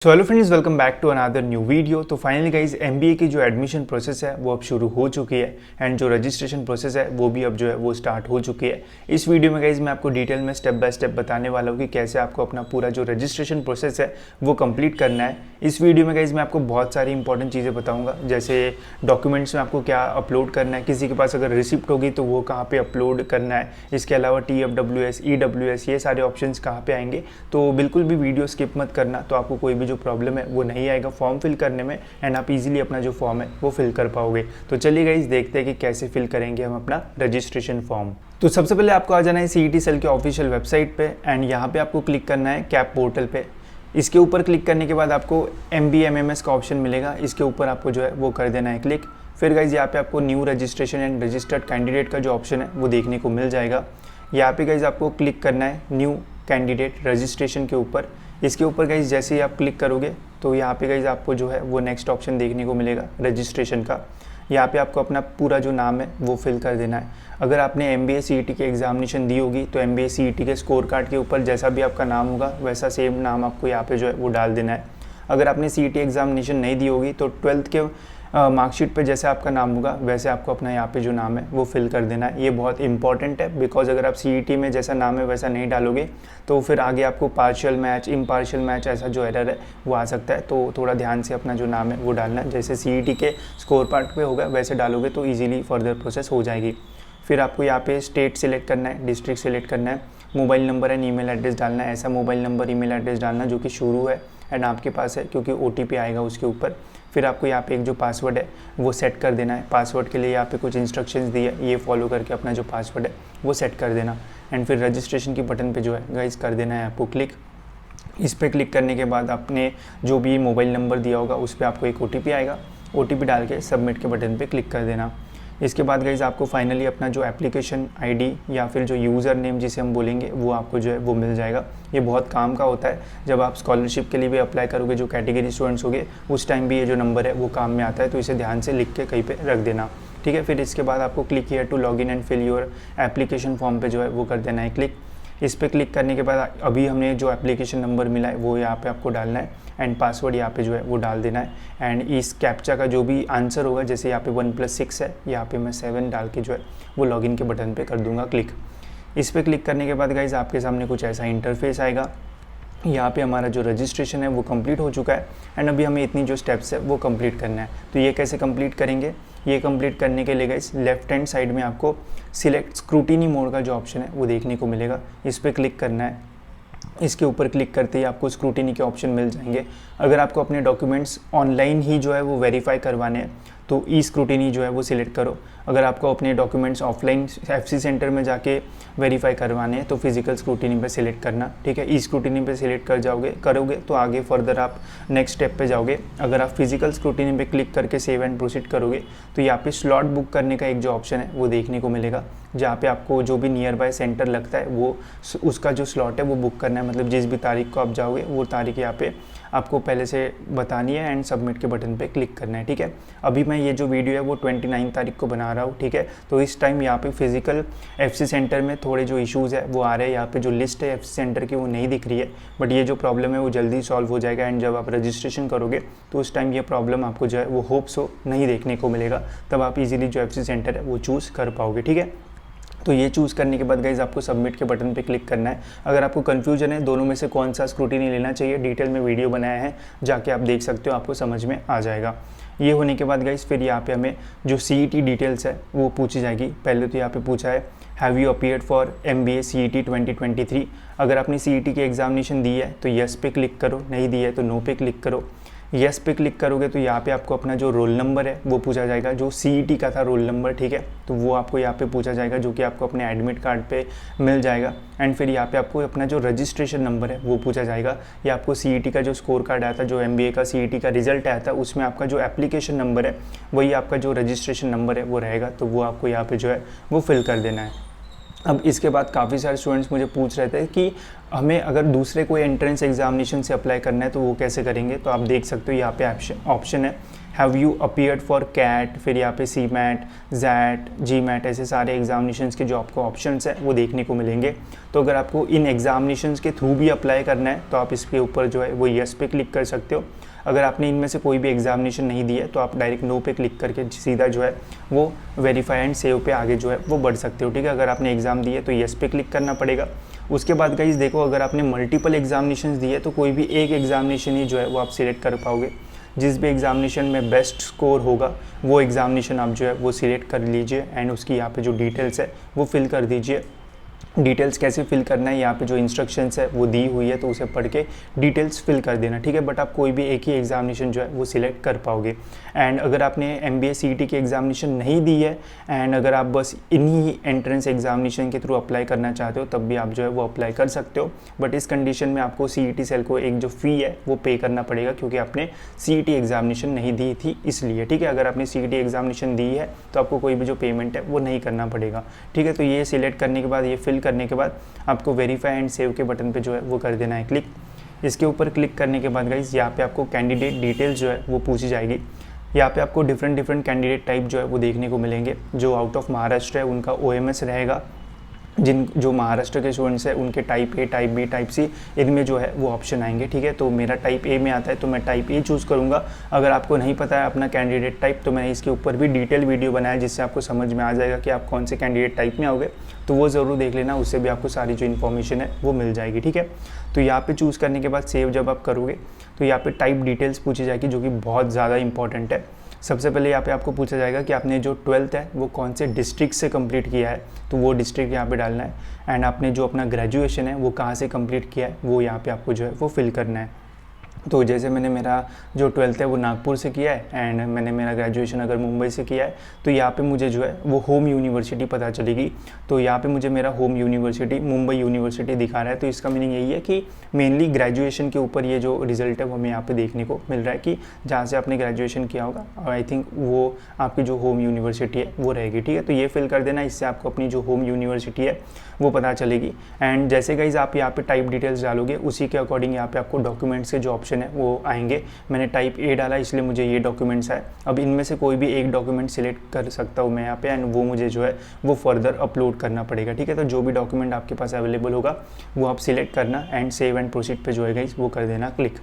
So hello friends, welcome back to another new video. तो finally guys MBA की जो admission process है वो अब शुरू हो चुकी है एंड जो रजिस्ट्रेशन प्रोसेस है वो भी अब जो है वो स्टार्ट हो चुकी है। इस वीडियो में गाइज मैं आपको डिटेल में स्टेप बाय स्टेप बताने वाला हूँ कि कैसे आपको अपना पूरा जो रजिस्ट्रेशन प्रोसेस है वो कंप्लीट करना है। इस वीडियो में गाइज मैं आपको बहुत सारी इंपॉर्टेंट चीज़ें बताऊँगा, जैसे डॉक्यूमेंट्स में आपको क्या अपलोड करना है, किसी के पास अगर रिसिप्ट होगी तो वो कहाँ पर अपलोड करना है, इसके अलावा TFWS EWS ये सारे ऑप्शन कहाँ पर आएंगे। तो बिल्कुल भी वीडियो स्किप मत करना, तो आपको कोई भी जो प्रॉब्लम है वो नहीं आएगा फॉर्म फिल करने में एंड आप इजीली अपना जो फॉर्म है वो फिल कर पाओगे। तो चलिए गाइस देखते हैं कि कैसे फिल करेंगे हम अपना रजिस्ट्रेशन फॉर्म। तो सबसे पहले आपको आ जाना है CET सेल के ऑफिशियल वेबसाइट पे एंड यहाँ पे आपको क्लिक करना है कैप पोर्टल पे। इसके ऊपर क्लिक करने के बाद आपको MBA MMS का ऑप्शन मिलेगा, इसके ऊपर आपको जो है वो कर देना है क्लिक। फिर गाइज यहाँ पे आपको new registration and registered candidate का जो ऑप्शन है वो देखने को मिल जाएगा। यहाँ पे गाइज आपको क्लिक करना है न्यू कैंडिडेट रजिस्ट्रेशन के ऊपर। इसके ऊपर गाइज जैसे ही आप क्लिक करोगे तो यहाँ पे गाइज आपको जो है वो नेक्स्ट ऑप्शन देखने को मिलेगा रजिस्ट्रेशन का। यहाँ पे आपको अपना पूरा जो नाम है वो फिल कर देना है। अगर आपने MBA CET की एग्जामिनेशन दी होगी तो MBA CET के स्कोर कार्ड के ऊपर जैसा भी आपका नाम होगा वैसा सेम नाम आपको यहाँ पे जो है वो डाल देना है। अगर आपने CET एग्जामिनेशन नहीं दी होगी तो 12th के मार्कशीट पे जैसे आपका नाम होगा वैसे आपको अपना यहाँ पे जो नाम है वो फिल कर देना है। ये बहुत इंपॉर्टेंट है बिकॉज अगर आप CET में जैसा नाम है वैसा नहीं डालोगे तो फिर आगे आपको पार्शियल मैच इम्पार्शियल मैच ऐसा जो एरर है वो आ सकता है। तो थोड़ा ध्यान से अपना जो नाम है वो डालना है, जैसे CET के स्कोर पार्ट पे होगा वैसे डालोगे तो ईजिली फर्दर प्रोसेस हो जाएगी। फिर आपको यहाँ पे स्टेट सेलेक्ट करना है, डिस्ट्रिक्ट सेलेक्ट करना है, mobile number and email address डालना है। ऐसा मोबाइल नंबर ईमेल एड्रेस डालना जो कि शुरू है एंड आपके पास है, क्योंकि OTP आएगा उसके ऊपर। फिर आपको यहाँ पे एक जो पासवर्ड है वो सेट कर देना है। पासवर्ड के लिए यहाँ पे कुछ इंस्ट्रक्शंस दिए, ये फॉलो करके अपना जो पासवर्ड है वो सेट कर देना एंड फिर रजिस्ट्रेशन की बटन पे जो है गाइस कर देना है आपको क्लिक। इस पर क्लिक करने के बाद आपने जो भी मोबाइल नंबर दिया होगा उस पर आपको एक OTP आएगा, OTP डाल के सबमिट के बटन पे क्लिक कर देना। इसके बाद गाइज आपको फाइनली अपना जो एप्लीकेशन ID या फिर जो यूज़र नेम जिसे हम बोलेंगे वो आपको जो है वो मिल जाएगा। ये बहुत काम का होता है, जब आप स्कॉलरशिप के लिए भी अप्लाई करोगे, जो कैटेगरी स्टूडेंट्स होगे उस टाइम भी ये जो नंबर है वो काम में आता है, तो इसे ध्यान से लिख के कहीं पे रख देना, ठीक है। फिर इसके बाद आपको click here to login and fill your application form पे जो है वो कर देना है क्लिक। इस पर क्लिक करने के बाद अभी हमने जो एप्लीकेशन नंबर मिला है वो यहाँ पे आपको डालना है एंड पासवर्ड यहाँ पे जो है वो डाल देना है एंड इस कैप्चा का जो भी आंसर होगा, जैसे यहाँ पे 1+6 है, यहाँ पे मैं 7 डाल के जो है वो लॉगिन के बटन पे कर दूंगा क्लिक। इस पर क्लिक करने के बाद गाइज आपके सामने कुछ ऐसा इंटरफेस आएगा। यहाँ पे हमारा जो रजिस्ट्रेशन है वो कंप्लीट हो चुका है एंड अभी हमें इतनी जो स्टेप्स है वो कंप्लीट करना है। तो ये कैसे कंप्लीट करेंगे, ये कंप्लीट करने के लिए गाइस लेफ्ट हैंड साइड में आपको सिलेक्ट स्क्रूटिनी मोड का जो ऑप्शन है वो देखने को मिलेगा, इस पर क्लिक करना है। इसके ऊपर क्लिक करते ही आपको स्क्रूटिनी के ऑप्शन मिल जाएंगे। अगर आपको अपने डॉक्यूमेंट्स ऑनलाइन ही जो है वो वेरीफाई करवाने हैं तो स्क्रूटिनी जो है वो सिलेक्ट करो। अगर आपको अपने डॉक्यूमेंट्स ऑफलाइन FC सेंटर में जाके वेरीफाई करवाने हैं तो फिजिकल स्क्रूटिनी पे सिलेक्ट करना, ठीक है। स्क्रूटिनी पे सिलेक्ट करोगे तो आगे फर्दर आप नेक्स्ट स्टेप पे जाओगे। अगर आप फिजिकल स्क्रूटिनी पे क्लिक करके सेव एंड प्रोसीड करोगे तो यहाँ पे स्लॉट बुक करने का एक जो ऑप्शन है वो देखने को मिलेगा, जहाँ पे आपको जो भी नियर बाय सेंटर लगता है वो उसका जो स्लॉट है वो बुक करना है। मतलब जिस भी तारीख को आप जाओगे वो तारीख यहाँ पे आपको पहले से बतानी है एंड सबमिट के बटन पे क्लिक करना है, ठीक है। अभी मैं ये जो वीडियो है वो 29 तारीख को बना रहा हूँ, ठीक है। तो इस टाइम यहाँ पे फिजिकल FC सेंटर में थोड़े जो इश्यूज़ है वो आ रहे हैं। यहाँ पे जो लिस्ट है FC सेंटर की वो नहीं दिख रही है, बट ये जो प्रॉब्लम है वो जल्दी सॉल्व हो जाएगा एंड जब आप रजिस्ट्रेशन करोगे तो उस टाइम ये प्रॉब्लम आपको जो है वो होप्स हो नहीं देखने को मिलेगा, तब आप इजीली जो FC सेंटर है वो चूज़ कर पाओगे, ठीक है। तो ये चूज़ करने के बाद गाइज आपको सबमिट के बटन पे क्लिक करना है। अगर आपको कन्फ्यूजन है दोनों में से कौन सा स्क्रूटिनी लेना चाहिए, डिटेल में वीडियो बनाया है, जाके आप देख सकते हो, आपको समझ में आ जाएगा। ये होने के बाद गाइज फिर यहाँ पे हमें जो CET डिटेल्स है वो पूछी जाएगी। पहले तो यहाँ पे पूछा है have you appeared for MBA CET 2023। अगर आपने CET की एग्जामिनेशन दी है तो येस पे क्लिक करो, नहीं दी है तो नो पे क्लिक करो। येस पे क्लिक करोगे तो यहाँ पे आपको अपना जो रोल नंबर है वो पूछा जाएगा, जो CET का था रोल नंबर, ठीक है। तो वो आपको यहाँ पे पूछा जाएगा जो कि आपको अपने एडमिट कार्ड पे मिल जाएगा एंड फिर यहाँ पे आपको अपना जो रजिस्ट्रेशन नंबर है वो पूछा जाएगा। या आपको CET का जो स्कोर कार्ड आया था, जो MBA का CET का रिजल्ट आया था, उसमें आपका जो एप्लीकेशन नंबर है वही आपका जो रजिस्ट्रेशन नंबर है वो रहेगा, तो वो आपको यहाँ पे जो है वो फिल कर देना है। अब इसके बाद काफ़ी सारे स्टूडेंट्स मुझे पूछ रहे थे कि हमें अगर दूसरे कोई एंट्रेंस एग्जामिनेशन से अप्लाई करना है तो वो कैसे करेंगे, तो आप देख सकते हो यहाँ पे ऑप्शन है have you appeared for CAT, फिर यहाँ पे CMAT, XAT, GMAT, ऐसे सारे एग्जामिनेशंस के जो आपको ऑप्शंस है वो देखने को मिलेंगे। तो अगर आपको इन एग्जामिनेशंस के थ्रू भी अप्लाई करना है तो आप इसके ऊपर जो है वो येस पे क्लिक कर सकते हो। अगर आपने इनमें से कोई भी एग्जामिनेशन नहीं दिया है तो आप डायरेक्ट नो पे क्लिक करके सीधा जो है वो वेरीफाई एंड सेव पे आगे जो है वो बढ़ सकते हो, ठीक है। अगर आपने एग्ज़ाम दिए तो येस पे क्लिक करना पड़ेगा। उसके बाद गाइस देखो, अगर आपने मल्टीपल एग्जामिनेशन दिए तो कोई भी एक एग्जामिनेशन ही जो है वो आप सिलेक्ट कर पाओगे। जिस भी एग्जामिनेशन में बेस्ट स्कोर होगा वो एग्जामिनेशन आप जो है वो सिलेक्ट कर लीजिए एंड उसकी यहाँ पे जो डिटेल्स है वो फिल कर दीजिए। डिटेल्स कैसे फिल करना है यहाँ पे जो इंस्ट्रक्शंस है वो दी हुई है, तो उसे पढ़ के डिटेल्स फिल कर देना, ठीक है। बट आप कोई भी एक ही एग्जामिनेशन जो है वो सिलेक्ट कर पाओगे। एंड अगर आपने MBA CET की एग्जामिनेशन नहीं दी है एंड अगर आप बस इन्हीं एंट्रेंस एग्जामिनेशन के थ्रू अप्लाई करना चाहते हो तब भी आप जो है वो अप्लाई कर सकते हो। बट इस कंडीशन में आपको CET सेल को एक जो फ़ी है वो पे करना पड़ेगा, क्योंकि आपने CET एग्जामिनेशन नहीं दी थी इसलिए, ठीक है। अगर आपने CET एग्जामिनेशन दी है तो आपको कोई भी जो पेमेंट है वो नहीं करना पड़ेगा, ठीक है। तो ये सिलेक्ट करने के बाद, ये फिल करने के बाद आपको वेरीफाई एंड सेव के बटन पे जो है वो कर देना है क्लिक। इसके ऊपर क्लिक करने के बाद गाइस यहाँ पे आपको कैंडिडेट डिटेल्स जो है वो पूछी जाएगी। यहाँ पे आपको डिफरेंट कैंडिडेट टाइप जो है वो देखने को मिलेंगे। जो आउट ऑफ महाराष्ट्र है उनका OMS रहेगा, जो महाराष्ट्र के स्टूडेंट्स हैं उनके type A, type B, type C, इनमें जो है वो ऑप्शन आएंगे, ठीक है। तो मेरा टाइप A में आता है तो मैं टाइप A चूज़ करूँगा। अगर आपको नहीं पता है अपना कैंडिडेट टाइप तो मैंने इसके ऊपर भी डिटेल वीडियो बनाया जिससे आपको समझ में आ जाएगा कि आप कौन से कैंडिडेट टाइप में आओगे, तो वो ज़रूर देख लेना, उससे भी आपको सारी जो इन्फॉर्मेशन है वो मिल जाएगी, ठीक है। तो यहाँ पर चूज़ करने के बाद सेव जब आप करोगे तो यहाँ पर टाइप डिटेल्स पूछी जाएगी, जो कि बहुत ज़्यादा इंपॉर्टेंट है। सबसे पहले यहाँ पे आपको पूछा जाएगा कि आपने जो 12th है वो कौन से डिस्ट्रिक्ट से कंप्लीट किया है, तो वो डिस्ट्रिक्ट यहाँ पे डालना है। एंड आपने जो अपना ग्रेजुएशन है वो कहाँ से कंप्लीट किया है वो यहाँ पे आपको जो है वो फिल करना है। तो जैसे मैंने मेरा जो 12th है वो नागपुर से किया है एंड मैंने मेरा ग्रेजुएशन अगर मुंबई से किया है तो यहाँ पे मुझे जो है वो होम यूनिवर्सिटी पता चलेगी। तो यहाँ पे मुझे मेरा होम यूनिवर्सिटी मुंबई यूनिवर्सिटी दिखा रहा है, तो इसका मीनिंग यही है कि मेनली ग्रेजुएशन के ऊपर ये जो रिजल्ट है वो हमें यहाँ पे देखने को मिल रहा है कि जहाँ से आपने ग्रेजुएशन किया होगा, और आई थिंक वो आपकी जो होम यूनिवर्सिटी है वो रहेगी, ठीक है। तो ये फिल कर देना, इससे आपको अपनी जो होम यूनिवर्सिटी है वो पता चलेगी। एंड जैसे गाइज आप यहाँ पे टाइप डिटेल्स डालोगे उसी के अकॉर्डिंग यहाँ पे आपको डॉक्यूमेंट्स के जो ऑप्शन है वो आएंगे। मैंने टाइप A डाला इसलिए मुझे ये डॉक्यूमेंट्स आए। अब इनमें से कोई भी एक डॉक्यूमेंट सिलेक्ट कर सकता हूँ मैं यहाँ पे एंड वो मुझे जो है वो फर्दर अपलोड करना पड़ेगा, ठीक है। तो जो भी डॉक्यूमेंट आपके पास अवेलेबल होगा वो आप सिलेक्ट करना एंड सेव एंड प्रोसीड पे जो है गाइज वो कर देना क्लिक।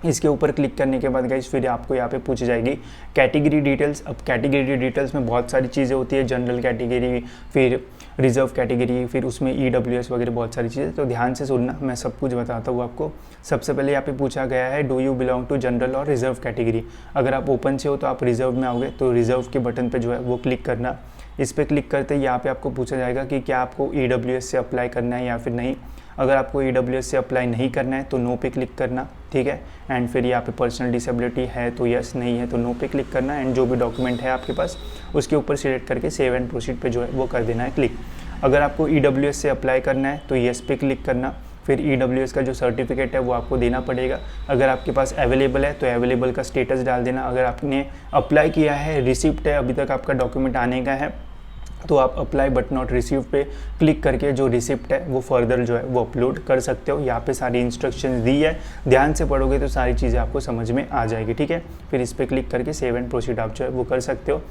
इसके ऊपर क्लिक करने के बाद गाइस फिर आपको यहाँ पे पूछी जाएगी कैटेगरी डिटेल्स। अब कैटेगरी डिटेल्स में बहुत सारी चीज़ें होती है, जनरल कैटेगरी, फिर रिजर्व कैटेगरी, फिर उसमें EWS वगैरह बहुत सारी चीज़ें। तो ध्यान से सुनना, मैं सब कुछ बताता हूँ आपको। सबसे पहले यहाँ पे पूछा गया है do you belong to general और रिजर्व कैटेगरी। अगर आप ओपन से हो तो आप रिजर्व में आओगे, तो रिजर्व के बटन पर जो है वो क्लिक करना। इस पर क्लिक करते ही यहाँ पे आपको पूछा जाएगा कि क्या आपको EWS से अप्लाई करना है या फिर नहीं। अगर आपको EWS से अप्लाई नहीं करना है तो नो पे क्लिक करना, ठीक है। एंड फिर यहाँ पे पर्सनल डिसेबिलिटी है तो यस, नहीं है तो नो पे क्लिक करना। एंड जो भी डॉक्यूमेंट है आपके पास उसके ऊपर सिलेक्ट करके सेव एंड प्रोसीड पे जो है वो कर देना है क्लिक। अगर आपको EWS से अप्लाई करना है तो यस पे क्लिक करना। फिर EWS का जो सर्टिफिकेट है वो आपको देना पड़ेगा। अगर आपके पास अवेलेबल है तो अवेलेबल का स्टेटस डाल देना। अगर आपने अप्लाई किया है, रिसिप्ट है, अभी तक आपका डॉक्यूमेंट आने का है, तो आप अप्लाई बट नॉट रिसीव पे क्लिक करके जो रिसिप्ट है वो फर्दर जो है वो अपलोड कर सकते हो। यहाँ पे सारी इंस्ट्रक्शंस दी है, ध्यान से पढ़ोगे तो सारी चीज़ें आपको समझ में आ जाएगी, ठीक है। फिर इस पर क्लिक करके सेव एंड प्रोसीड आप जो है वो कर सकते हो।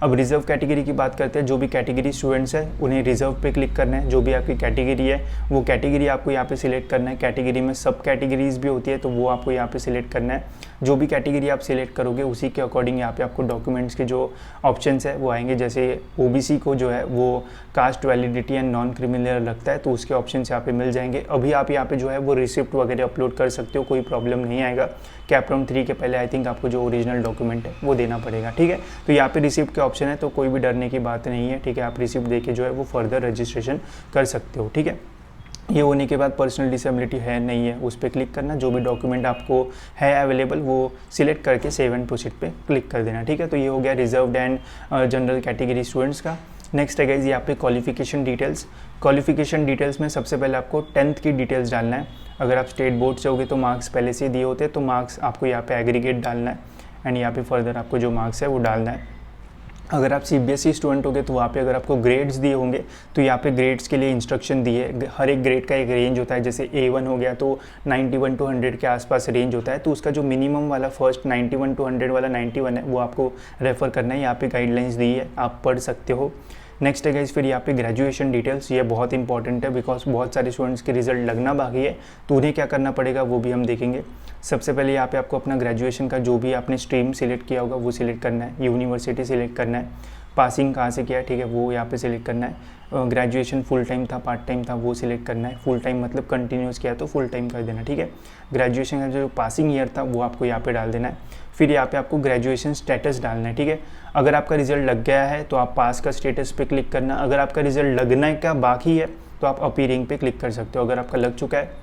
अब रिजर्व कैटेगरी की बात करते हैं। जो भी कैटेगरी स्टूडेंट्स हैं उन्हें रिजर्व पे क्लिक करना है। जो भी आपकी कैटेगरी है वो कैटेगरी आपको यहाँ पे सिलेक्ट करना है। कैटेगरी में सब कैटेगरीज भी होती है तो वो आपको यहाँ पे सिलेक्ट करना है। जो भी कैटेगरी आप सिलेक्ट करोगे उसी के अकॉर्डिंग यहाँ पे आपको डॉक्यूमेंट्स के जो ऑप्शंस है वो आएंगे। जैसे OBC को जो है वो cast validity and non criminal रखता है तो उसके ऑप्शंस यहाँ पे मिल जाएंगे। अभी आप यहाँ पे जो है वो रिसिप्ट वगैरह अपलोड कर सकते हो, कोई प्रॉब्लम नहीं आएगा। कैप राउंड 3 के पहले आई थिंक आपको जो ओरिजिनल डॉक्यूमेंट है वो देना पड़ेगा, ठीक है। तो यहाँ पे रिसिप्ट के ऑप्शन है तो कोई भी डरने की बात नहीं है, ठीक है। आप रिसिप्ट दे के जो है वो फर्दर रजिस्ट्रेशन कर सकते हो, ठीक है। ये होने के बाद पर्सनल डिसेबिलिटी है नहीं है उस पर क्लिक करना। जो भी डॉक्यूमेंट आपको है अवेलेबल वो सिलेक्ट करके सेव एंड प्रोसीड पे क्लिक कर देना, ठीक है। तो ये हो गया reserved and general category students का। नेक्स्ट है गाइस यहाँ पे क्वालिफिकेशन डिटेल्स। क्वालिफिकेशन डिटेल्स में सबसे पहले आपको 10th की डिटेल्स डालना है। अगर आप स्टेट बोर्ड से होगे तो मार्क्स पहले से दिए होते हैं तो मार्क्स आपको यहाँ पे एग्रीगेट डालना है एंड यहाँ पे फर्दर आपको जो मार्क्स है वो डालना है। अगर आप सीबीएसई स्टूडेंट होंगे तो वहाँ पे अगर आपको ग्रेड्स दिए होंगे तो यहाँ पे ग्रेड्स के लिए इंस्ट्रक्शन दिए, हर एक ग्रेड का एक रेंज होता है। जैसे A1 हो गया तो 91 to 100 के आसपास रेंज होता है, तो उसका जो मिनिमम वाला फर्स्ट 91 to 100 वाला 91 है वो आपको रेफ़र करना है। यहाँ पे गाइडलाइंस दी है, आप पढ़ सकते हो। नेक्स्ट है गाइस फिर यहाँ पे ग्रेजुएशन डिटेल्स, ये बहुत इंपॉर्टेंट है बिकॉज बहुत सारे स्टूडेंट्स के रिजल्ट लगना बाकी है, तो उन्हें क्या करना पड़ेगा वो भी हम देखेंगे। सबसे पहले यहाँ पे आपको अपना ग्रेजुएशन का जो भी आपने स्ट्रीम सिलेक्ट किया होगा वो सिलेक्ट करना है, यूनिवर्सिटी सिलेक्ट करना है, पासिंग कहाँ से किया है, ठीक है, वो यहाँ पे सिलेक्ट करना है। ग्रेजुएशन फुल टाइम था पार्ट टाइम था वो सिलेक्ट करना है, फुल टाइम मतलब कंटिन्यूस किया तो फुल टाइम कर देना, ठीक है। ग्रेजुएशन का जो पासिंग ईयर था वो आपको यहाँ पे डाल देना है। फिर यहाँ पे आपको ग्रेजुएशन स्टेटस डालना है, ठीक है। अगर आपका रिजल्ट लग गया है तो आप पास का स्टेटस पे क्लिक करना, अगर आपका रिजल्ट लगने का बाकी है तो आप अपीयरिंग पे क्लिक कर सकते हो। अगर आपका लग चुका है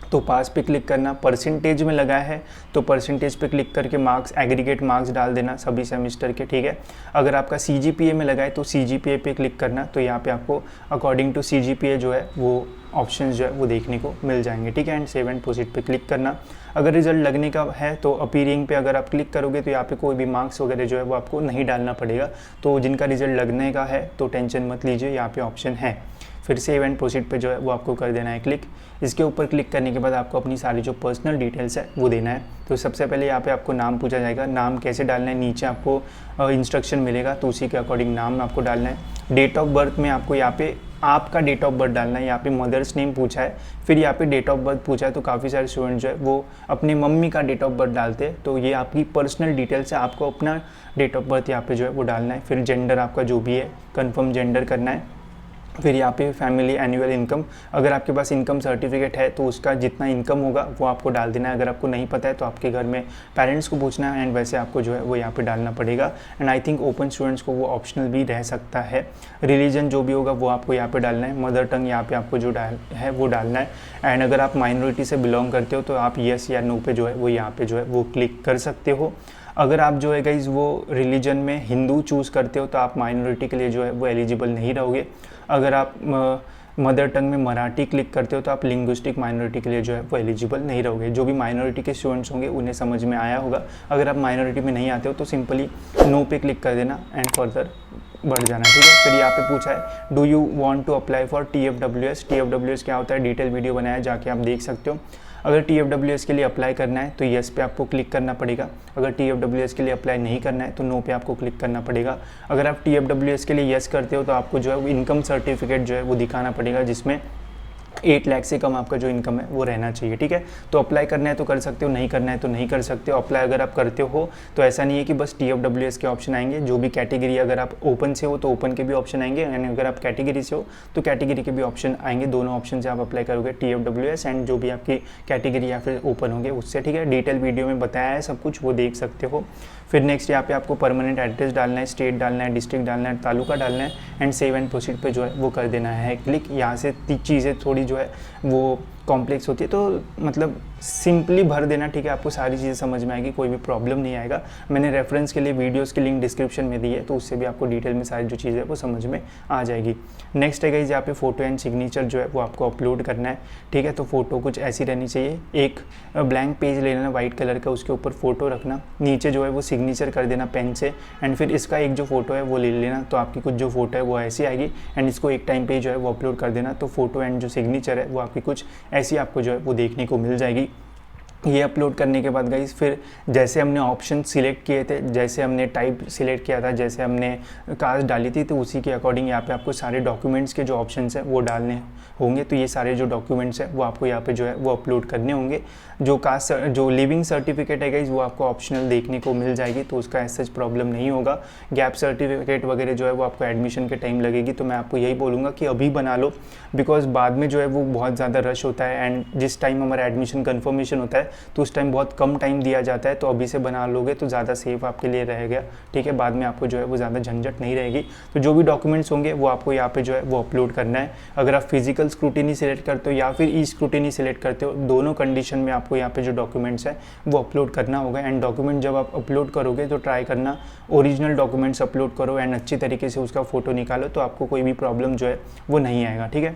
तो पास पे क्लिक करना, परसेंटेज में लगा है तो परसेंटेज पे क्लिक करके मार्क्स, एग्रीगेट मार्क्स डाल देना सभी सेमेस्टर के, ठीक है। अगर आपका CGPA में लगा है तो CGPA पे क्लिक करना, तो यहाँ पे आपको अकॉर्डिंग टू CGPA जो है वो ऑप्शंस जो है वो देखने को मिल जाएंगे, ठीक है। एंड सेव एंड प्रोसीड पे क्लिक करना। अगर रिजल्ट लगने का है तो अपीयरिंग पे अगर आप क्लिक करोगे तो यहाँ पे कोई भी मार्क्स वगैरह जो है वो आपको नहीं डालना पड़ेगा, तो जिनका रिजल्ट लगने का है तो टेंशन मत लीजिए, यहाँ पे ऑप्शन है। फिर सेव एंड प्रोसीड पे जो है वो आपको कर देना है क्लिक। इसके ऊपर क्लिक करने के बाद आपको अपनी सारी जो पर्सनल डिटेल्स है वो देना है। तो सबसे पहले यहाँ पे आपको नाम पूछा जाएगा, नाम कैसे डालना है, नीचे आपको इंस्ट्रक्शन मिलेगा तो उसी के अकॉर्डिंग नाम आपको डालना है। डेट ऑफ बर्थ में आपको यहाँ पे आपका डेट ऑफ बर्थ डालना है, यहाँ पे मदर्स नेम पूछा है, फिर यहाँ पे डेट ऑफ बर्थ पूछा है, तो काफ़ी सारे स्टूडेंट जो है वो अपने मम्मी का डेट ऑफ बर्थ डालते हैं, तो ये आपकी पर्सनल डिटेल्स है, आपको अपना डेट ऑफ बर्थ यहाँ पे जो है वो डालना है। फिर जेंडर आपका जो भी है कंफर्म जेंडर करना है। फिर यहाँ पे फैमिली एनुअल इनकम, अगर आपके पास इनकम सर्टिफिकेट है तो उसका जितना इनकम होगा वो आपको डाल देना है। अगर आपको नहीं पता है तो आपके घर में पेरेंट्स को पूछना है, एंड वैसे आपको जो है वो यहाँ पे डालना पड़ेगा। And I think open students को वो ऑप्शनल भी रह सकता है। रिलीजन जो भी होगा वो आपको यहाँ पे डालना है। मदर टंग यहाँ पे आपको जो है वो डालना है। एंड अगर आप माइनॉरिटी से बिलोंग करते हो तो आप येस या नो पे जो है वो यहाँ पे जो है वो क्लिक कर सकते हो। अगर आप जो है गाइज वो रिलीजन में हिंदू चूज़ करते हो तो आप माइनॉरिटी के लिए जो है वो एलिजिबल नहीं रहोगे। अगर आप मदर टंग में मराठी क्लिक करते हो तो आप लिंग्विस्टिक माइनॉरिटी के लिए जो है वो एलिजिबल नहीं रहोगे। जो भी माइनॉरिटी के स्टूडेंट्स होंगे उन्हें समझ में आया होगा। अगर आप माइनॉरिटी में नहीं आते हो तो सिंपली नो पे क्लिक कर देना एंड फर्दर बढ़ जाना, ठीक है। फिर यहाँ पे पूछा है do you want to apply for TFWS। TFWS क्या होता है, डिटेल वीडियो बनाया है, जाके आप देख सकते हो। अगर TFWS के लिए अप्लाई करना है तो येस पे आपको क्लिक करना पड़ेगा। अगर TFWS के लिए अप्लाई नहीं करना है तो नो पे आपको क्लिक करना पड़ेगा। अगर आप TFWS के लिए येस करते हो तो आपको जो है इनकम सर्टिफिकेट जो है वो दिखाना पड़ेगा, जिसमें 8 लाख से कम आपका जो इनकम है वो रहना चाहिए, ठीक है। तो अप्लाई करना है तो कर सकते हो, नहीं करना है तो नहीं कर सकते हो। अप्लाई अगर आप करते हो तो ऐसा नहीं है कि बस TFWS के ऑप्शन आएंगे, जो भी कैटेगरी, अगर आप ओपन से हो तो ओपन के भी ऑप्शन आएंगे, यानी अगर आप कैटेगरी से हो तो कैटेगरी के भी ऑप्शन आएंगे। दोनों ऑप्शन से आप अप्लाई करोगे, TFWS एंड जो भी आपकी कैटेगरी या फिर ओपन होंगे उससे, ठीक है। डिटेल वीडियो में बताया है सब कुछ, वो देख सकते हो। फिर नेक्स्ट यहाँ पे आपको परमानेंट एड्रेस डालना है, स्टेट डालना है, डिस्ट्रिक्ट डालना है, तालुका डालना है, एंड सेव एंड प्रोसीड पे जो है वो कर देना है क्लिक। यहाँ से चीज़ें थोड़ी जो है वो कॉम्प्लेक्स होती है, तो मतलब सिंपली भर देना, ठीक है। आपको सारी चीज़ें समझ में आएगी, कोई भी प्रॉब्लम नहीं आएगा। मैंने रेफरेंस के लिए वीडियोस की लिंक डिस्क्रिप्शन में दी है, तो उससे भी आपको डिटेल में सारी जो चीज़ें वो समझ में आ जाएगी। नेक्स्ट है गाइस यहाँ पे फ़ोटो एंड सिग्नेचर जो है वो आपको अपलोड करना है, ठीक है। तो फ़ोटो कुछ ऐसी रहनी चाहिए, एक ब्लैंक पेज ले लेना वाइट कलर का, उसके ऊपर फ़ोटो रखना, नीचे जो है वो सिग्नेचर कर देना पेन से, एंड फिर इसका एक जो फ़ोटो है वो ले लेना, तो आपकी कुछ जो फ़ोटो है वो ऐसी आएगी, एंड इसको एक टाइम पे जो है वो अपलोड कर देना। तो फ़ोटो एंड जो सिग्नेचर है वो आपकी कुछ ऐसी आपको जो है वो देखने को मिल जाएगी। ये अपलोड करने के बाद गाइस फिर जैसे हमने ऑप्शन सिलेक्ट किए थे, जैसे हमने टाइप सिलेक्ट किया था, जैसे हमने कास्ट डाली थी, तो उसी के अकॉर्डिंग यहाँ पे आपको सारे डॉक्यूमेंट्स के जो ऑप्शंस हैं वो डालने होंगे। तो ये सारे जो डॉक्यूमेंट्स हैं वो आपको यहाँ पे जो है वो अपलोड करने होंगे। जो लिविंग सर्टिफिकेट है गाइस वो आपको ऑप्शनल देखने को मिल जाएगी, तो उसका ऐसा प्रॉब्लम नहीं होगा। गैप सर्टिफिकेट वगैरह जो है वो आपको एडमिशन के टाइम लगेगी, तो मैं आपको यही बोलूँगा कि अभी बना लो, बिकॉज बाद में जो है वो बहुत ज़्यादा रश होता है, एंड जिस टाइम हमारा एडमिशन कन्फर्मेशन होता है तो उस टाइम बहुत कम टाइम दिया जाता है। तो अभी से बना लोगे तो ज़्यादा सेफ आपके लिए रहेगा, ठीक है। बाद में आपको जो है वो ज़्यादा झंझट नहीं रहेगी। तो जो भी डॉक्यूमेंट्स होंगे वो आपको यहाँ पे जो है वो अपलोड करना है। अगर आप फिजिकल स्क्रूटिनी सिलेक्ट करते हो या फिर ई स्क्रूटिनी सिलेक्ट करते हो, दोनों कंडीशन में आपको यहाँ पे जो डॉक्यूमेंट्स है वो अपलोड करना होगा। एंड डॉक्यूमेंट जब आप अपलोड करोगे तो ट्राई करना ओरिजिनल डॉक्यूमेंट्स अपलोड करो, एंड अच्छी तरीके से उसका फ़ोटो निकालो, तो आपको कोई भी प्रॉब्लम जो है वो नहीं आएगा, ठीक है।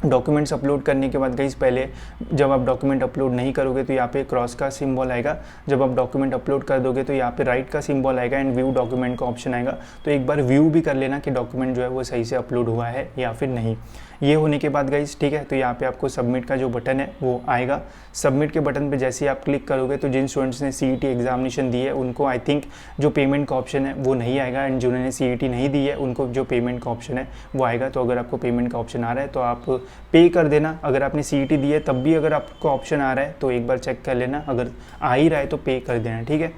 डॉक्यूमेंट्स अपलोड करने के बाद गाइस पहले जब आप डॉक्यूमेंट अपलोड नहीं करोगे तो यहाँ पे क्रॉस का सिंबल आएगा। जब आप डॉक्यूमेंट अपलोड कर दोगे तो यहाँ पे राइट का सिंबल आएगा एंड व्यू डॉक्यूमेंट का ऑप्शन आएगा। तो एक बार व्यू भी कर लेना कि डॉक्यूमेंट जो है वो सही से अपलोड हुआ है या फिर नहीं। ये होने के बाद गाइस ठीक है, तो यहाँ पे आपको सबमिट का जो बटन है वो आएगा। सबमिट के बटन पे जैसे ही आप क्लिक करोगे तो जिन स्टूडेंट्स ने CET एग्जामिनेशन दी है उनको आई थिंक जो पेमेंट का ऑप्शन है वो नहीं आएगा, एंड जिन्होंने CET नहीं दी है उनको जो पेमेंट का ऑप्शन है वो आएगा। तो अगर आपको पेमेंट का ऑप्शन आ रहा है तो आप पे कर देना। अगर आपने CET दी है तब भी अगर आपको ऑप्शन आ रहा है तो एक बार चेक कर लेना, अगर आ ही रहा है तो पे कर देना, ठीक है।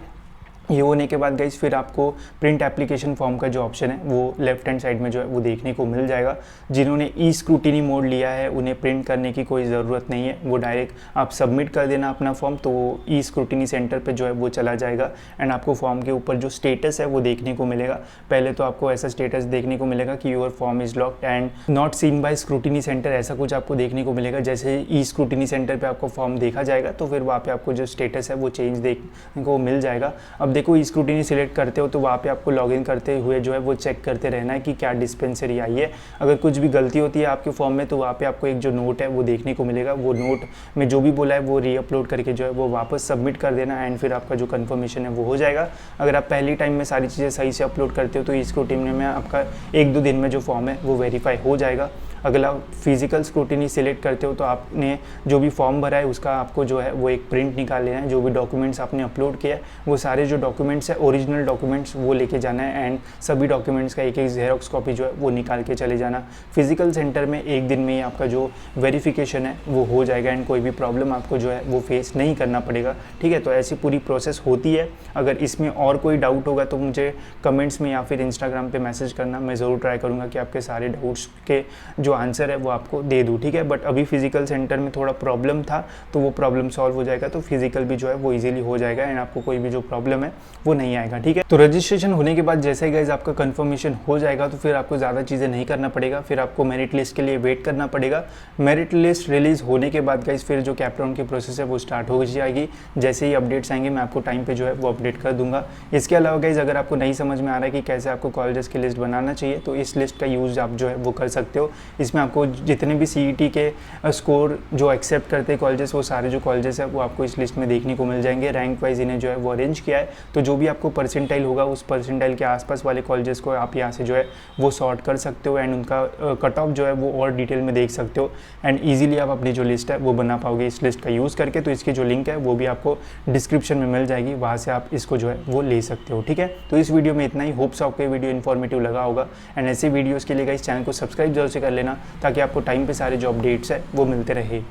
ये होने के बाद गाइस फिर आपको प्रिंट एप्लीकेशन फॉर्म का जो ऑप्शन है वो लेफ्ट हैंड साइड में जो है वो देखने को मिल जाएगा। जिन्होंने ई स्क्रूटिनी मोड लिया है उन्हें प्रिंट करने की कोई ज़रूरत नहीं है, वो डायरेक्ट आप सबमिट कर देना अपना फॉर्म, तो वो ई स्क्रूटिनी सेंटर पे जो है वो चला जाएगा एंड आपको फॉर्म के ऊपर जो स्टेटस है वो देखने को मिलेगा। पहले तो आपको ऐसा स्टेटस देखने को मिलेगा कि your form is locked and not seen by scrutiny centre, ऐसा कुछ आपको देखने को मिलेगा। जैसे ई स्क्रूटिनी सेंटर पर आपको फॉर्म देखा जाएगा तो फिर वहाँ पर आपको जो स्टेटस है वो चेंज देखने को मिल जाएगा। अब देखो स्क्रूटिनी सिलेक्ट करते हो तो वहाँ पे आपको लॉगिन करते हुए जो है वो चेक करते रहना है कि क्या डिस्पेंसरी आई है। अगर कुछ भी गलती होती है आपके फॉर्म में तो वहाँ पे आपको एक जो नोट है वो देखने को मिलेगा। वो नोट में जो भी बोला है वो रीअपलोड करके जो है वो वापस सबमिट कर देना एंड फिर आपका जो कंफर्मेशन है वो हो जाएगा। अगर आप पहली टाइम में सारी चीज़ें सही से अपलोड करते हो तो स्क्रूटिनी में आपका 1-2 दिन में जो फॉर्म है वो वेरीफाई हो जाएगा। अगला फिजिकल स्क्रूटिनी सिलेक्ट करते हो तो आपने जो भी फॉर्म भरा है उसका आपको जो है वो एक प्रिंट निकाल लेना है। जो भी डॉक्यूमेंट्स आपने अपलोड किया है वो सारे जो डॉक्यूमेंट्स है ओरिजिनल डॉक्यूमेंट्स वो लेके जाना है एंड सभी डॉक्यूमेंट्स का एक जेरोक्स कॉपी जो है वो निकाल के चले जाना। फिजिकल सेंटर में 1 दिन में ही आपका जो वेरिफिकेशन है वो हो जाएगा एंड कोई भी प्रॉब्लम आपको जो है वो फेस नहीं करना पड़ेगा, ठीक है। तो ऐसी पूरी प्रोसेस होती है। अगर इसमें और कोई डाउट होगा तो मुझे कमेंट्स में या फिर इंस्टाग्राम पे मैसेज करना, मैं ज़रूर ट्राई करूँगा कि आपके सारे डाउट्स के जो आंसर है वो आपको दे दूँ, ठीक है। बट अभी फिजिकल सेंटर में थोड़ा प्रॉब्लम था तो वो प्रॉब्लम सॉल्व हो जाएगा, तो फिजिकल भी जो है वो इजीली हो जाएगा एंड आपको कोई भी जो प्रॉब्लम है वो नहीं आएगा, ठीक है। तो रजिस्ट्रेशन होने के बाद जैसे ही गाइस आपका कंफर्मेशन हो जाएगा तो फिर आपको ज़्यादा चीज़ें नहीं करना पड़ेगा, फिर आपको मेरिट लिस्ट के लिए वेट करना पड़ेगा। मेरिट लिस्ट रिलीज होने के बाद गाइस फिर जो कैपराउन की प्रोसेस है वो स्टार्ट हो जाएगी। जैसे ही अपडेट्स आएंगे मैं आपको टाइम पे जो है वो अपडेट कर दूंगा। इसके अलावा गाइस अगर आपको नहीं समझ में आ रहा है कि कैसे आपको कॉलेजेस की लिस्ट बनाना चाहिए तो इस लिस्ट का यूज़ आप जो है वो कर सकते हो। इसमें आपको जितने भी CET के स्कोर जो एक्सेप्ट करते हैं कॉलेजेस वो सारे जो कॉलेजेस है वो आपको इस लिस्ट में देखने को मिल जाएंगे। रैंक वाइज इन्हें जो है वो अरेंज किया है, तो जो भी आपको परसेंटाइल होगा उस परसेंटाइल के आसपास वाले कॉलेजेस को आप यहाँ से जो है वो सॉर्ट कर सकते हो एंड उनका कट ऑफ जो है वो और डिटेल में देख सकते हो एंड ईजिली आप अपनी जो लिस्ट है वो बना पाओगे इस लिस्ट का यूज़ करके। तो इसकी जो लिंक है वो भी आपको डिस्क्रिप्शन में मिल जाएगी, वहाँ से आप इसको जो है वो ले सकते हो, ठीक है। तो इस वीडियो में इतना ही। होप्स आपको ये वीडियो इन्फॉर्मेटिव लगा होगा एंड ऐसे वीडियोज़ के लिए इस चैनल को सब्सक्राइब जरूर से कर लेना ताकि आपको टाइम पे सारे जो अपडेट्स है वो मिलते रहे।